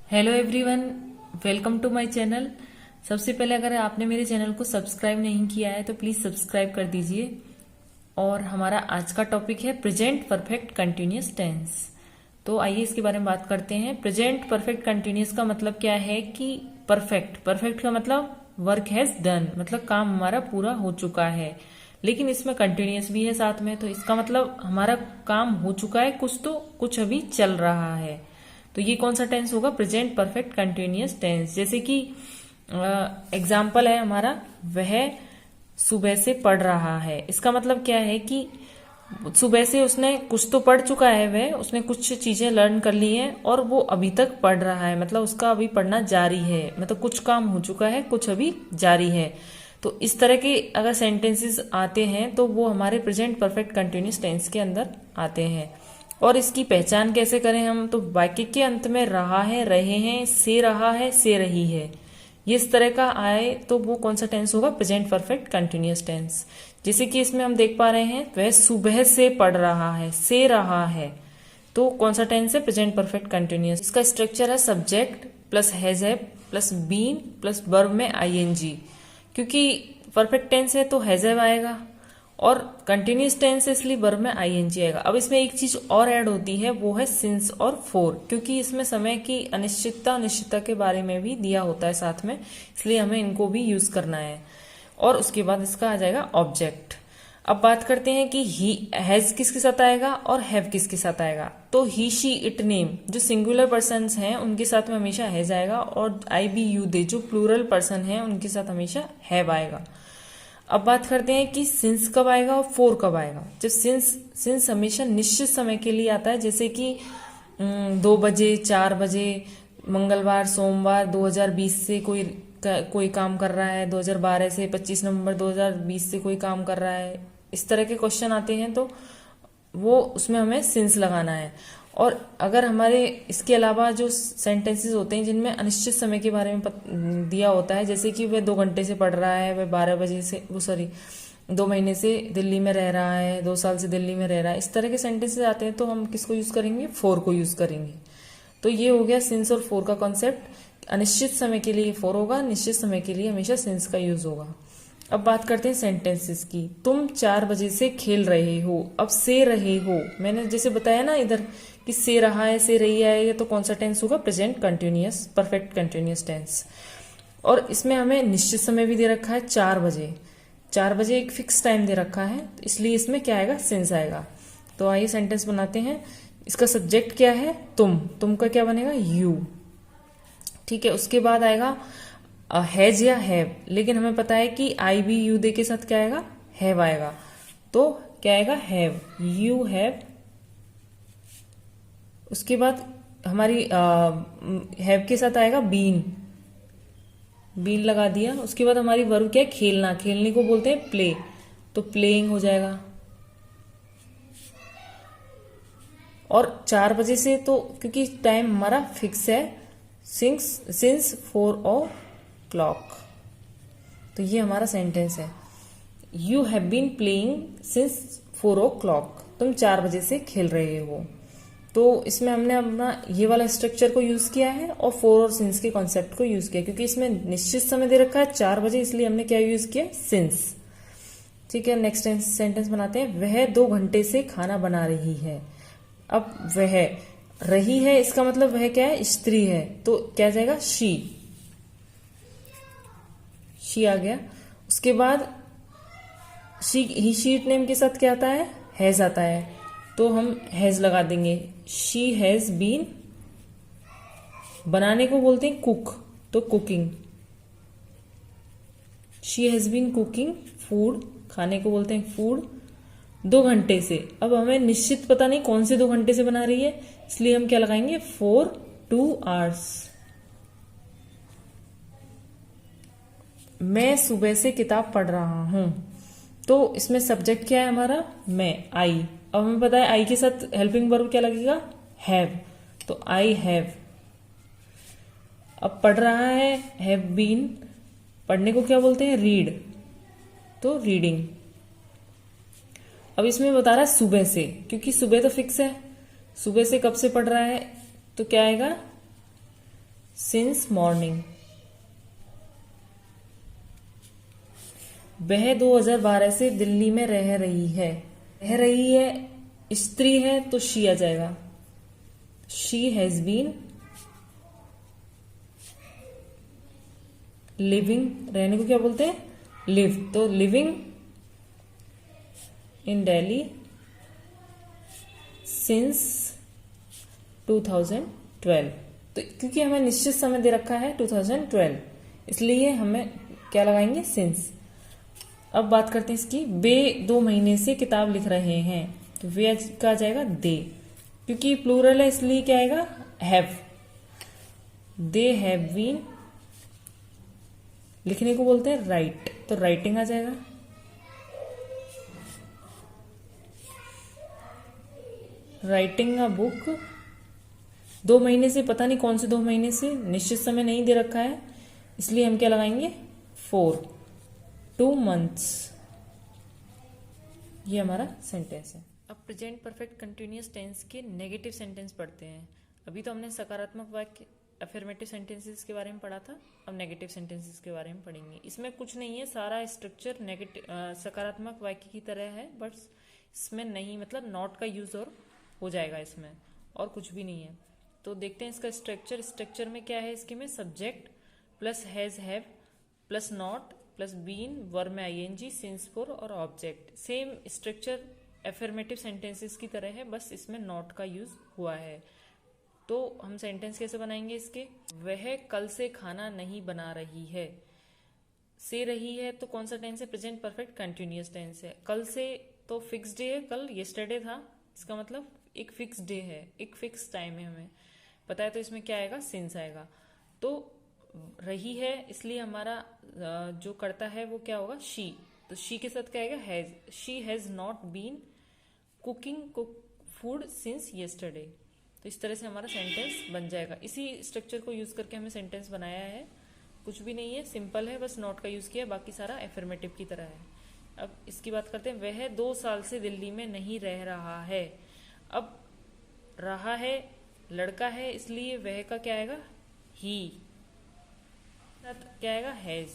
Hello everyone, welcome to my channel. सबसे पहले अगर आपने मेरे चैनल को सब्सक्राइब नहीं किया है तो प्लीज सब्सक्राइब कर दीजिए। और हमारा आज का टॉपिक है प्रेजेंट परफेक्ट कंटिन्यूअस टेंस। तो आइए इसके बारे में बात करते हैं। प्रेजेंट परफेक्ट कंटिन्यूअस का मतलब क्या है कि परफेक्ट परफेक्ट का मतलब वर्क हैज डन, मतलब काम हमारा पूरा हो चुका है। लेकिन इसमें कंटिन्यूअस भी है साथ में, तो इसका मतलब हमारा काम हो चुका है कुछ, तो कुछ अभी चल रहा है। तो ये कौन सा टेंस होगा? Present perfect continuous tense. जैसे कि एग्जाम्पल है हमारा, वह सुबह से पढ़ रहा है। इसका मतलब क्या है कि सुबह से उसने कुछ तो पढ़ चुका है, वह उसने कुछ चीजें लर्न कर ली हैं और वो अभी तक पढ़ रहा है, मतलब उसका अभी पढ़ना जारी है, मतलब कुछ काम हो चुका है, कुछ अभी जारी है। तो इस तरह के अगर सेंटेंसेस आते हैं तो वो हमारे प्रेजेंट परफेक्ट कंटिन्यूअस टेंस के अंदर आते हैं। और इसकी पहचान कैसे करें हम? तो वाक्य के अंत में रहा है, रहे हैं, से रहा है, से रही है, ये इस तरह का आए तो वो कौन सा टेंस होगा? Present perfect continuous tense. जैसे कि इसमें हम देख पा रहे हैं वह सुबह से पढ़ रहा है, से रहा है, तो कौन सा टेंस है? Present perfect continuous. इसका स्ट्रक्चर है subject plus has have plus been plus verb में आईएनजी। क्योंकि परफेक्ट टेंस है तो हैज हैव आएगा, और कंटिन्यूस टेंस है इसलिए वर्ब में आईएनजी आएगा। अब इसमें एक चीज और ऐड होती है, वो है सिंस और फोर, क्योंकि इसमें समय की अनिश्चितता के बारे में भी दिया होता है साथ में, इसलिए हमें इनको भी यूज करना है। और उसके बाद इसका आ जाएगा ऑब्जेक्ट। अब बात करते हैं कि ही हैज किसके साथ आएगा और हैव किसके साथ आएगा। तो ही शी इट नेम जो सिंगुलर पर्सन हैं उनके साथ में हमेशा हैज आएगा, और आई बी यू दे जो प्लूरल पर्सन हैं उनके साथ हमेशा हैव आएगा। अब बात करते हैं कि सिंस कब आएगा और फोर कब आएगा। जब सिंस हमेशा निश्चित समय के लिए आता है, जैसे कि 2 बजे, 4 बजे, मंगलवार, सोमवार 2020 से कोई काम कर रहा है, 2012 से 25 नवंबर 2020 से कोई काम कर रहा है, इस तरह के क्वेश्चन आते हैं तो वो उसमें हमें सिंस लगाना है। और अगर हमारे इसके अलावा जो सेंटेंसेस होते हैं जिनमें अनिश्चित समय के बारे में दिया होता है, जैसे कि वह 2 घंटे से पढ़ रहा है, वह 12 बजे से 2 महीने से दिल्ली में रह रहा है, 2 साल से दिल्ली में रह रहा है, इस तरह के सेंटेंसेस आते हैं तो हम किसको यूज करेंगे? फोर को यूज करेंगे। तो ये हो गया सिंस और फोर का कॉन्सेप्ट। अनिश्चित समय के लिए फोर होगा, निश्चित समय के लिए हमेशा सिंस का यूज होगा। अब बात करते हैं सेंटेंसेस की। तुम 4 बजे से खेल रहे हो। अब से रहे हो, मैंने जैसे बताया ना इधर कि से रहा है, से रही है, तो कौन सा टेंस होगा? Present continuous perfect continuous tense. और इसमें हमें निश्चित समय भी दे रखा है 4 बजे। 4 बजे एक फिक्स टाइम दे रखा है, तो इसलिए इसमें क्या आएगा? सिंस आएगा। तो आइए सेंटेंस बनाते हैं। इसका सब्जेक्ट क्या है? तुम का क्या बनेगा? यू। ठीक है, उसके बाद आएगा हैज या हैव, लेकिन हमें पता है कि आई बी यू दे के साथ क्या आएगा? हैव आएगा। तो क्या आएगा? Have, you have. उसके बाद हमारी हैव के साथ आएगा बीन, बीन लगा दिया। उसके बाद हमारी वर्ब क्या है? खेलना, खेलने को बोलते हैं प्ले, तो प्लेइंग हो जाएगा। और 4 बजे से तो क्योंकि टाइम हमारा फिक्स है, सिंस 4 o'clock, तो ये हमारा सेंटेंस है। You have been playing since 4 o'clock, तुम 4 बजे से खेल रहे हो। तो इसमें हमने अपना ये वाला स्ट्रक्चर को यूज किया है और फोर और सिंस के कॉन्सेप्ट को यूज किया, क्योंकि इसमें निश्चित समय दे रखा है 4 बजे, इसलिए हमने क्या यूज किया? सिंस। ठीक है, नेक्स्ट सेंटेंस बनाते हैं। वह 2 घंटे से खाना बना रही है। अब वह रही है, इसका मतलब वह क्या है? स्त्री है, तो क्या जाएगा? शी आ गया। उसके बाद ही शीट नेम के साथ क्या आता है? हैज आता है, तो हम हैज लगा देंगे। शी हैज बीन, बनाने को बोलते हैं कुक, तो cooking. She has been cooking food, खाने को बोलते हैं फूड, 2 घंटे से। अब हमें निश्चित पता नहीं कौन से 2 घंटे से बना रही है, इसलिए हम क्या लगाएंगे? 2 hours। मैं सुबह से किताब पढ़ रहा हूं, तो इसमें सब्जेक्ट क्या है हमारा? मैं, आई। अब हमें पता है आई के साथ हेल्पिंग वर्ब क्या लगेगा? हैव, तो आई हैव। अब पढ़ रहा है, हैव बीन, पढ़ने को क्या बोलते हैं? रीड, तो रीडिंग। अब इसमें बता रहा है सुबह से, क्योंकि सुबह तो फिक्स है, सुबह से कब से पढ़ रहा है, तो क्या आएगा? Since morning. वह 2012 से दिल्ली में रह रही है। रह रही है स्त्री है तो शी आ जाएगा। शी हैज बीन लिविंग, रहने को क्या बोलते हैं, लिव, तो लिविंग इन दिल्ली सिंस 2012। तो क्योंकि हमें निश्चित समय दे रखा है 2012, इसलिए हमें क्या लगाएंगे, सिंस। अब बात करते हैं इसकी। वे 2 महीने से किताब लिख रहे हैं, तो वे का आ जाएगा दे, क्योंकि प्लूरल है इसलिए क्या आएगा, हैव। दे हैव बीन, लिखने को बोलते हैं राइट, तो राइटिंग आ जाएगा। Writing a book. 2 महीने से, पता नहीं कौन से 2 महीने से, निश्चित समय नहीं दे रखा है, इसलिए हम क्या लगाएंगे, 4 2 months। ये हमारा सेंटेंस है। अब प्रेजेंट परफेक्ट कंटिन्यूअस टेंस के नेगेटिव सेंटेंस पढ़ते हैं। अभी तो हमने सकारात्मक वाक्य अफर्मेटिव सेंटेंसेस के बारे में पढ़ा था, अब नेगेटिव सेंटेंसेस के बारे में पढ़ेंगे। इसमें कुछ नहीं है, सारा स्ट्रक्चर नेगेटिव सकारात्मक वाक्य की तरह है, बट इसमें नहीं, मतलब नॉट का यूज और हो जाएगा इसमें, और कुछ भी नहीं है। तो देखते हैं इसका स्ट्रक्चर। स्ट्रक्चर में क्या है, इसके में subject plus has have plus not plus been, verb में आईएनजी, सिंस फॉर और object. Same structure affirmative sentences की तरह है, बस इसमें नॉट का यूज हुआ है। तो हम सेंटेंस कैसे बनाएंगे इसके, वह कल से खाना नहीं बना रही है। से रही है तो कौन सा टेंस है, प्रेजेंट परफेक्ट कंटिन्यूअस टेंस है। कल से तो फिक्स डे है, कल येस्टरडे था, इसका मतलब एक फिक्स डे है, एक फिक्स टाइम है, हमें पता है, तो इसमें क्या आएगा, सिंस आएगा। तो रही है, इसलिए हमारा जो करता है वो क्या होगा, शी। तो शी के साथ क्या आएगा, has. She has not been cooking food since yesterday. तो इस तरह से हमारा सेंटेंस बन जाएगा। इसी स्ट्रक्चर को यूज करके हमें सेंटेंस बनाया है, कुछ भी नहीं है, सिंपल है, बस नॉट का यूज किया, बाकी सारा एफर्मेटिव की तरह है। अब इसकी बात करते हैं। वह 2 साल से दिल्ली में नहीं रह रहा है। अब रहा है लड़का है, इसलिए वह का क्या आएगा, ही। क्या आएगा, हैज।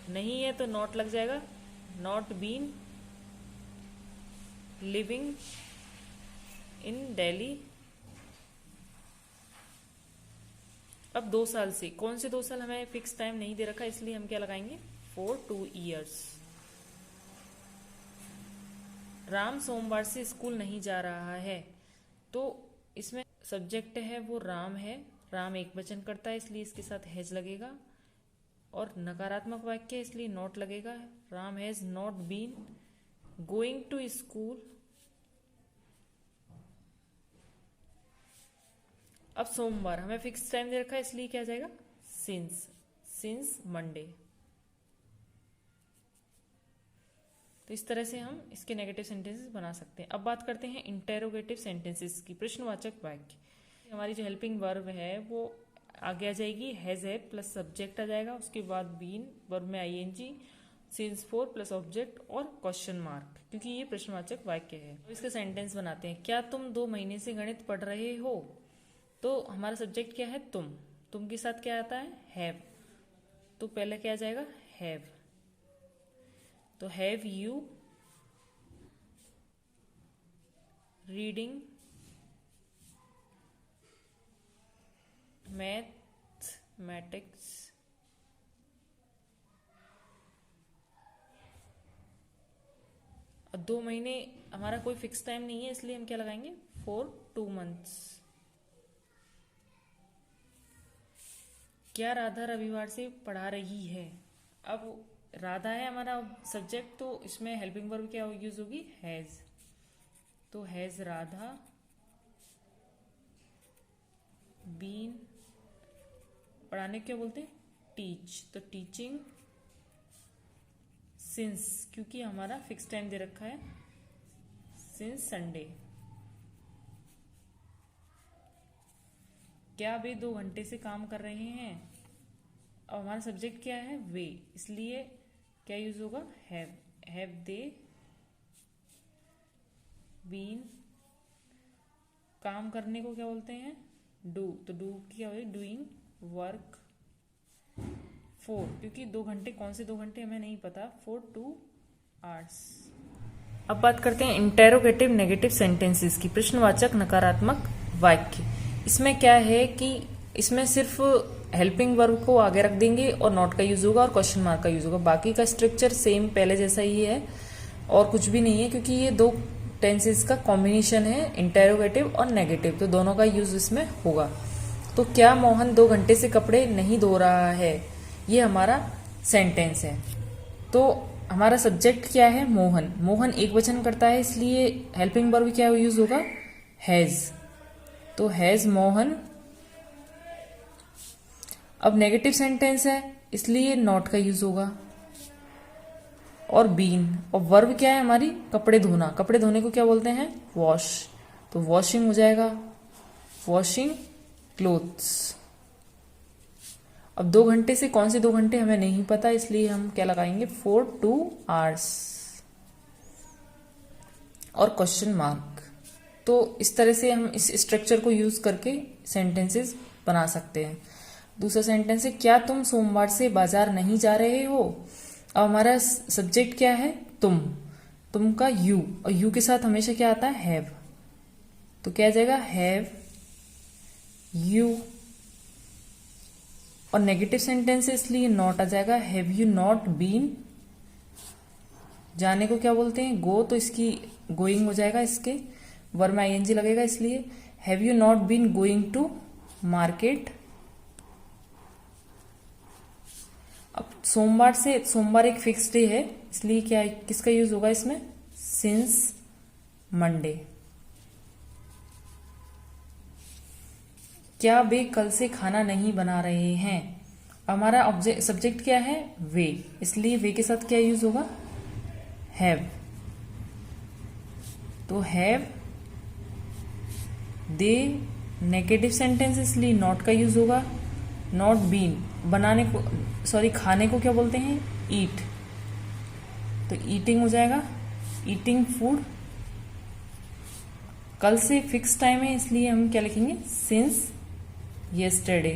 नहीं है तो नॉट लग जाएगा, not been living in Delhi. अब 2 साल से, कौन से 2 साल, हमें फिक्स टाइम नहीं दे रखा, इसलिए हम क्या लगाएंगे, फॉर 2 years। राम सोमवार से स्कूल नहीं जा रहा है, तो इसमें सब्जेक्ट है वो राम है, राम एक वचन करता है, इसलिए इसके साथ हैज लगेगा, और नकारात्मक वाक्य है इसलिए नॉट लगेगा। Ram has not been going to school. अब सोमवार, हमें फिक्स टाइम दे रखा है, इसलिए क्या जाएगा, सिंस मंडे। तो इस तरह से हम इसके नेगेटिव सेंटेंसेस बना सकते हैं। अब बात करते हैं इंटेरोगेटिव सेंटेंसेस की, प्रश्नवाचक वाक्य। हमारी जो हेल्पिंग वर्ब है वो आगे आ जाएगी, हैज है प्लस सब्जेक्ट आ जाएगा, उसके बाद बीन, वर्ब में ING, since for plus object और क्वेश्चन मार्क, क्योंकि ये प्रश्नवाचक वाक्य है। तो इसका सेंटेंस बनाते हैं। क्या तुम 2 महीने से गणित पढ़ रहे हो? तो हमारा सब्जेक्ट क्या है, तुम के साथ क्या आता है, हैव। तो पहले क्या आ जाएगा, हैव। तो हैव यू रीडिंग मैथमेटिक्स और 2 महीने हमारा कोई फिक्स टाइम नहीं है, इसलिए हम क्या लगाएंगे, फॉर 2 months। क्या राधा रविवार से पढ़ा रही है? अब राधा है हमारा सब्जेक्ट, तो इसमें हेल्पिंग वर्ब क्या यूज होगी, हैज। तो हैज राधा बीन, पढ़ाने क्या बोलते हैं, टीच, तो टीचिंग सिंस, क्योंकि हमारा फिक्स टाइम दे रखा है, सिंस संडे। क्या वे 2 घंटे से काम कर रहे हैं? अब हमारा सब्जेक्ट क्या है, वे, इसलिए क्या यूज होगा, हैव दे बीन, काम करने को क्या बोलते हैं, डू, तो डू की क्या होगी, डूइंग वर्क फॉर, क्योंकि 2 घंटे कौन से 2 घंटे हमें नहीं पता, फॉर 2 hours। अब बात करते हैं इंटेरोगेटिव नेगेटिव सेंटेंसेस की, प्रश्नवाचक नकारात्मक वाक्य। इसमें क्या है कि इसमें सिर्फ हेल्पिंग वर्ब को आगे रख देंगे और नॉट का यूज होगा और क्वेश्चन मार्क का यूज होगा। बाकी का स्ट्रक्चर सेम पहले जैसा ही है और कुछ भी नहीं है, क्योंकि ये 2 टेंसेस का कॉम्बिनेशन है, इंटेरोगेटिव और नेगेटिव, तो दोनों का यूज इसमें होगा। तो क्या मोहन 2 घंटे से कपड़े नहीं धो रहा है, ये हमारा सेंटेंस है। तो हमारा सब्जेक्ट क्या है, मोहन। मोहन एक वचन करता है, इसलिए हेल्पिंग वर्ब क्या यूज होगा, हैज। तो हैज मोहन। अब नेगेटिव सेंटेंस है, इसलिए नॉट का यूज होगा, और बीन। और वर्ब क्या है हमारी, कपड़े धोना। कपड़े धोने को क्या बोलते हैं, वॉश। तो वॉशिंग हो जाएगा, वॉशिंग क्लोथ्स। अब 2 घंटे से कौन से 2 घंटे हमें नहीं पता, इसलिए हम क्या लगाएंगे, फॉर 2 hours और क्वेश्चन मार्क। तो इस तरह से हम इस स्ट्रक्चर को यूज करके सेंटेंसेस बना सकते हैं। दूसरा सेंटेंस है, क्या तुम सोमवार से बाजार नहीं जा रहे हो। अब हमारा सब्जेक्ट क्या है, तुम का यू, और यू के साथ हमेशा क्या आता है, हैव। तो क्या आ जाएगा, हैव यू। और नेगेटिव सेंटेंस है, इसलिए नॉट आ जाएगा, हैव यू नॉट बीन। जाने को क्या बोलते हैं, गो, तो इसकी गोइंग हो जाएगा, इसके वर्ब में आईएनजी लगेगा, इसलिए have you not been going to market. अब सोमवार से, सोमवार एक फिक्स डे है, इसलिए क्या, किसका यूज होगा इसमें, सिंस मंडे। क्या वे कल से खाना नहीं बना रहे हैं। हमारा सब्जेक्ट क्या है, वे, इसलिए वे के साथ क्या यूज होगा, हैव। तो हैव दे। नेगेटिव सेंटेंस, इसलिए नॉट का यूज होगा, नॉट बीन। बनाने को, सॉरी, खाने को क्या बोलते हैं, ईट। तो ईटिंग हो जाएगा, ईटिंग फूड। कल से फिक्स टाइम है, इसलिए हम क्या लिखेंगे, सिंस यस्टरडे।